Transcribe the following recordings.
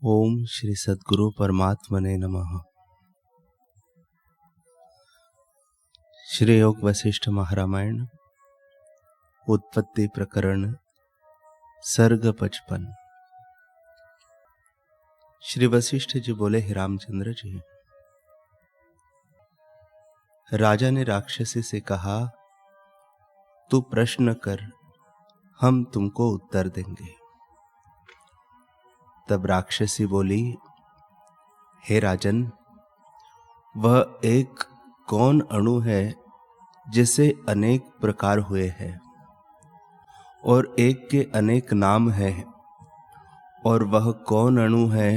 ओम श्री सद्गुरु परमात्मने नमः। श्री योग वशिष्ठ महारामायण उत्पत्ति प्रकरण सर्ग 55। श्री वशिष्ठ जी बोले, हे रामचंद्र जी, राजा ने राक्षसी से कहा, तू प्रश्न कर, हम तुमको उत्तर देंगे। तब राक्षसी बोली, हे राजन, वह एक कौन अणु है जिसे अनेक प्रकार हुए हैं और एक के अनेक नाम है, और वह कौन अणु है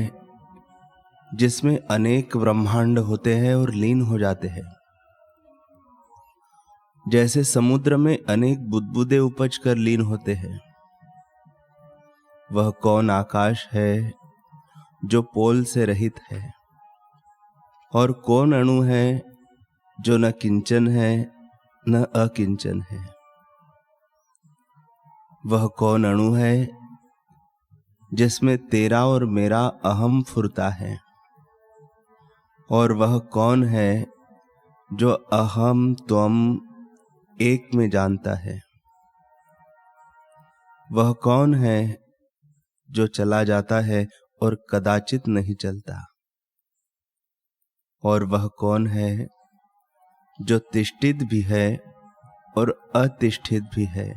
जिसमें अनेक ब्रह्मांड होते हैं और लीन हो जाते हैं। जैसे समुद्र में अनेक बुदबुदे उपज कर लीन होते हैं, वह कौन आकाश है जो पोल से रहित है, और कौन अणु है जो न किंचन है न अकिंचन है। वह कौन अणु है जिसमें तेरा और मेरा अहम फुरता है, और वह कौन है जो अहम त्वम एक में जानता है। वह कौन है जो चला जाता है और कदाचित नहीं चलता, और वह कौन है जो तिष्ठित भी है और अतिष्ठित भी है।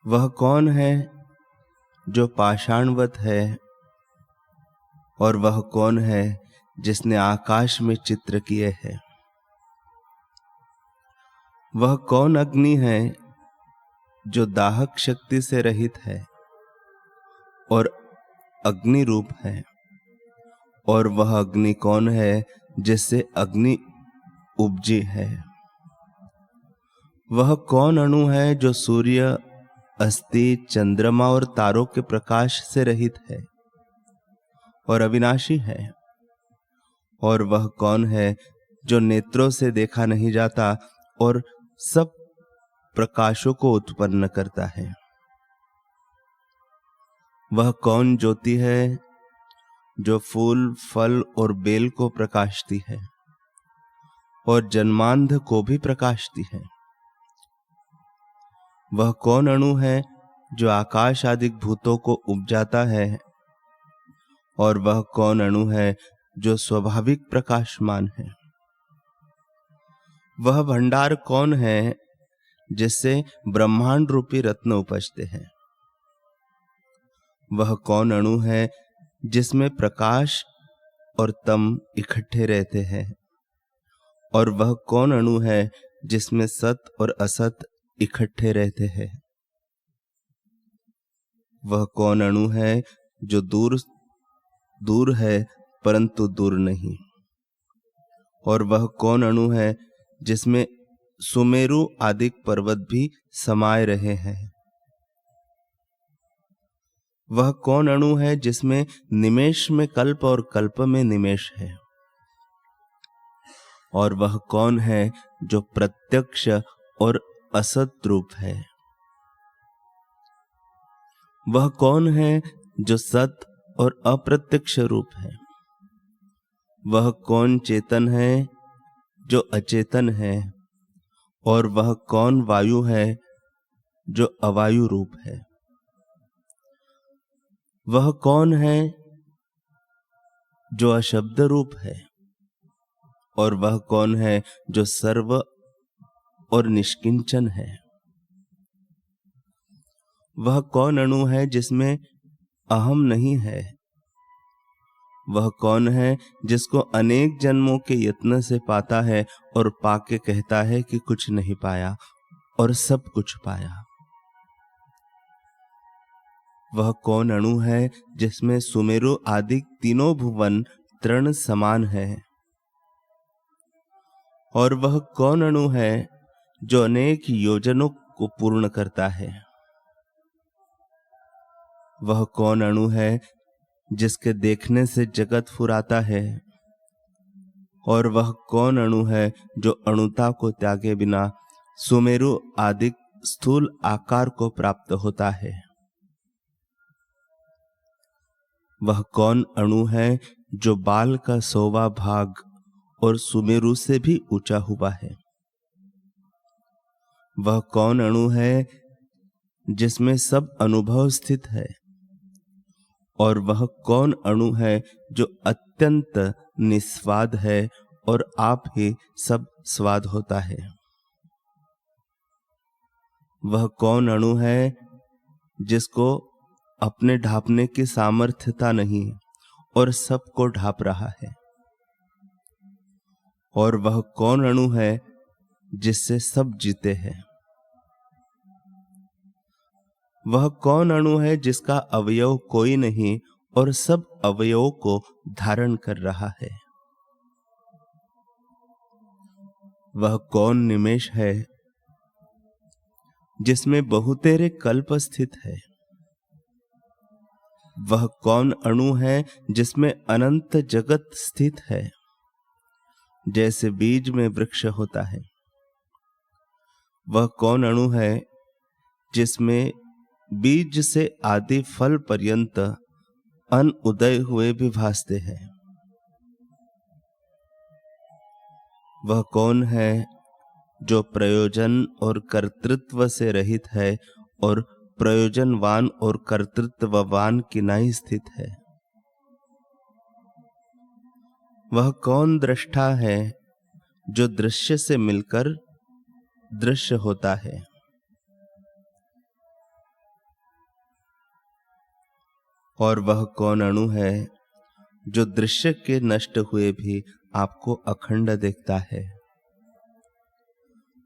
वह कौन है जो पाषाणवत है, और वह कौन है जिसने आकाश में चित्र किए हैं। वह कौन अग्नि है जो दाहक शक्ति से रहित है और अग्नि रूप है, और वह अग्नि कौन है जिससे अग्नि उपजी है। वह कौन अणु है जो सूर्य, अस्थि, चंद्रमा और तारों के प्रकाश से रहित है और अविनाशी है। और वह कौन है जो नेत्रों से देखा नहीं जाता और सब प्रकाशों को उत्पन्न करता है। वह कौन ज्योति है जो फूल, फल और बेल को प्रकाशती है और जन्मांध को भी प्रकाशती है। वह कौन अणु है जो आकाश आदि भूतों को उपजाता है, और वह कौन अणु है जो स्वाभाविक प्रकाशमान है। वह भंडार कौन है जिससे ब्रह्मांड रूपी रत्न उपजते हैं। वह कौन अणु है जिसमें प्रकाश और तम इकट्ठे रहते हैं, और वह कौन अणु है जिसमें सत और असत इकट्ठे रहते हैं। वह कौन अणु है जो दूर दूर है परंतु दूर नहीं, और वह कौन अणु है जिसमें सुमेरु आदि पर्वत भी समाये रहे हैं। वह कौन अणु है जिसमें निमेष में कल्प और कल्प में निमेष है, और वह कौन है जो प्रत्यक्ष और असत रूप है। वह कौन है जो सत और अप्रत्यक्ष रूप है। वह कौन चेतन है जो अचेतन है, और वह कौन वायु है जो अवायु रूप है। वह कौन है जो अशब्द रूप है, और वह कौन है जो सर्व और निष्किंचन है। वह कौन अणु है जिसमें अहम नहीं है। वह कौन है जिसको अनेक जन्मों के यत्न से पाता है और पाके कहता है कि कुछ नहीं पाया और सब कुछ पाया। वह कौन अणु है जिसमें सुमेरु आदि तीनों भुवन तृण समान है, और वह कौन अणु है जो अनेक योजनों को पूर्ण करता है। वह कौन अणु है जिसके देखने से जगत फुराता है, और वह कौन अणु है जो अणुता को त्यागे बिना सुमेरु आदि स्थूल आकार को प्राप्त होता है। वह कौन अणु है जो बाल का 100वां भाग और सुमेरु से भी ऊंचा हुआ है? वह कौन अणु है जिसमें सब अनुभव स्थित है? और वह कौन अणु है जो अत्यंत निस्वाद है और आप ही सब स्वाद होता है? वह कौन अणु है जिसको अपने ढांपने की सामर्थ्यता नहीं और सबको ढांप रहा है? और वह कौन अणु है जिससे सब जीते हैं? वह कौन अणु है जिसका अवयव कोई नहीं और सब अवयवों को धारण कर रहा है? वह कौन निमेष है जिसमें बहुतेरे कल्प स्थित है? वह कौन अणु है जिसमें अनंत जगत स्थित है? जैसे बीज में वृक्ष होता है। वह कौन अणु है जिसमें बीज से आदि फल पर्यंत अन उदय हुए भी भासते हैं? वह कौन है जो प्रयोजन और कर्तृत्व से रहित है और प्रयोजनवान और कर्तृत्ववान की नहीं स्थित है? वह कौन दृष्टा है जो दृश्य से मिलकर दृश्य होता है? और वह कौन अणु है जो दृश्य के नष्ट हुए भी आपको अखंड देखता है?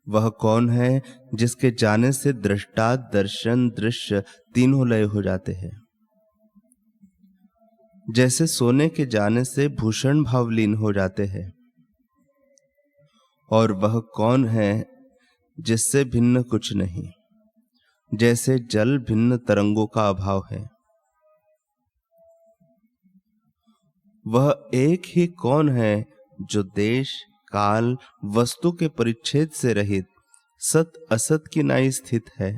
वह कौन है जिसके जाने से दृष्टा, दर्शन, दृश्य तीनों लय हो जाते हैं? जैसे सोने के जाने से भूषण भाव लीन हो जाते हैं। और वह कौन है जिससे भिन्न कुछ नहीं, जैसे जल भिन्न तरंगों का अभाव है? वह एक ही कौन है जो देश, काल, वस्तु के परिच्छेद से रहित सत असत की नाई स्थित है?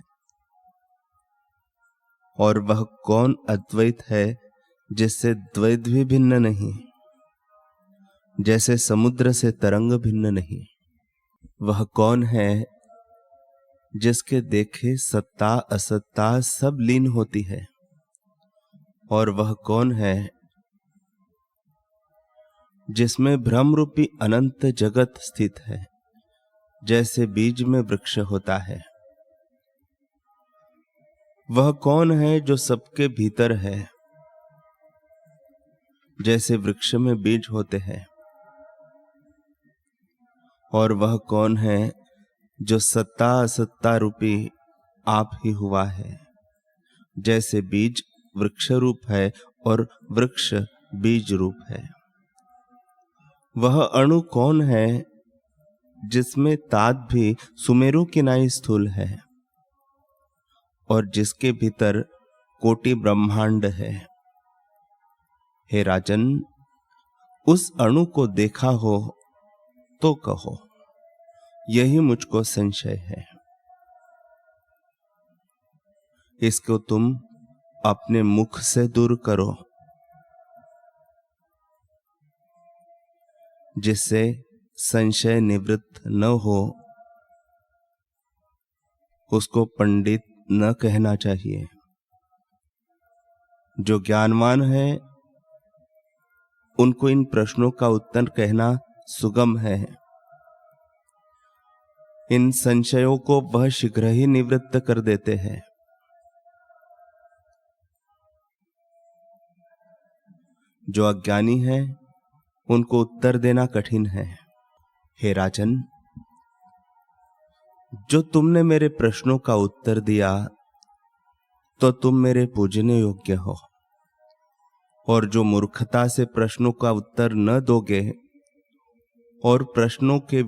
और वह कौन अद्वैत है जिससे द्वैत भी भिन्न नहीं, जैसे समुद्र से तरंग भिन्न नहीं? वह कौन है जिसके देखे सत्ता असत्ता सब लीन होती है? और वह कौन है जिसमें भ्रम रूपी अनंत जगत स्थित है, जैसे बीज में वृक्ष होता है? वह कौन है जो सबके भीतर है, जैसे वृक्ष में बीज होते हैं? और वह कौन है जो सत्ता असत्ता रूपी आप ही हुआ है, जैसे बीज वृक्ष रूप है और वृक्ष बीज रूप है? वह अणु कौन है जिसमें तात भी सुमेरु की नाई स्थूल है और जिसके भीतर कोटि ब्रह्मांड है? हे राजन, उस अणु को देखा हो तो कहो, यही मुझको संशय है। इसको तुम अपने मुख से दूर करो, जिससे संशय निवृत्त न हो। उसको पंडित न कहना चाहिए। जो ज्ञानवान है उनको इन प्रश्नों का उत्तर कहना सुगम है। इन संशयों को वह शीघ्र ही निवृत्त कर देते हैं। जो अज्ञानी है उनको उत्तर देना कठिन है। हे राजन, जो तुमने मेरे प्रश्नों का उत्तर दिया तो तुम मेरे पूजने योग्य हो, और जो मूर्खता से प्रश्नों का उत्तर न दोगे और प्रश्नों के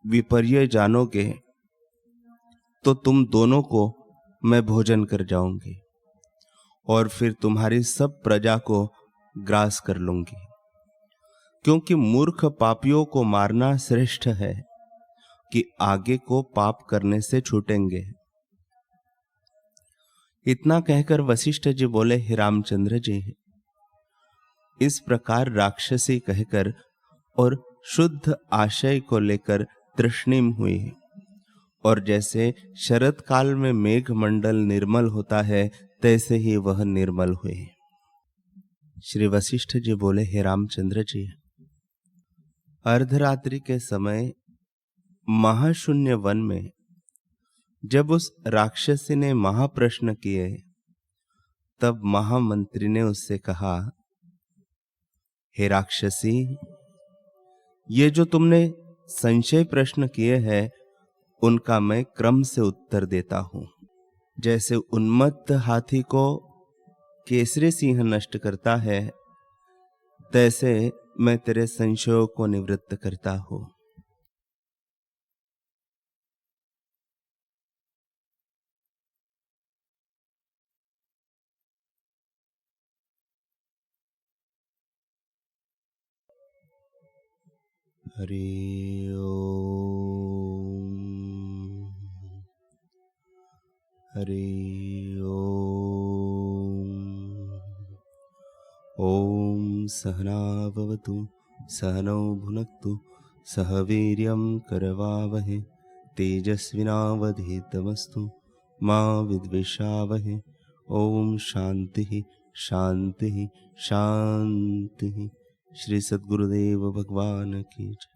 विपर्य जानोगे तो तुम दोनों को मैं भोजन कर जाऊंगी और फिर तुम्हारी सब प्रजा को ग्रास कर लूंगी। क्योंकि मूर्ख पापियों को मारना श्रेष्ठ है कि आगे को पाप करने से छूटेंगे। इतना कहकर वशिष्ठ जी बोले, हे रामचंद्र जी, इस प्रकार राक्षसी कहकर और शुद्ध आशय को लेकर तृष्णिम हुई, और जैसे शरद काल में मेघ मंडल निर्मल होता है तैसे ही वह निर्मल हुए। श्री वशिष्ठ जी बोले, हे रामचंद्र जी, अर्धरात्रि के समय महाशून्य वन में जब उस राक्षसी ने महाप्रश्न किए, तब महामंत्री ने उससे कहा, हे राक्षसी, ये जो तुमने संशय प्रश्न किए हैं उनका मैं क्रम से उत्तर देता हूं। जैसे उन्मत्त हाथी को केसरी सिंह नष्ट करता है, तैसे मैं तेरे संशयों को निवृत्त करता हूं। हरि ओम, हरि ओम। ओम सहना भवतु, सहनौ भुनक्तु, सह वीर्यं करवावहे, तेजस्विनावधीतमस्तु मा विद्विषावहे। ओम शांति शांति शांति। श्री सद्गुरुदेव भगवान की जय।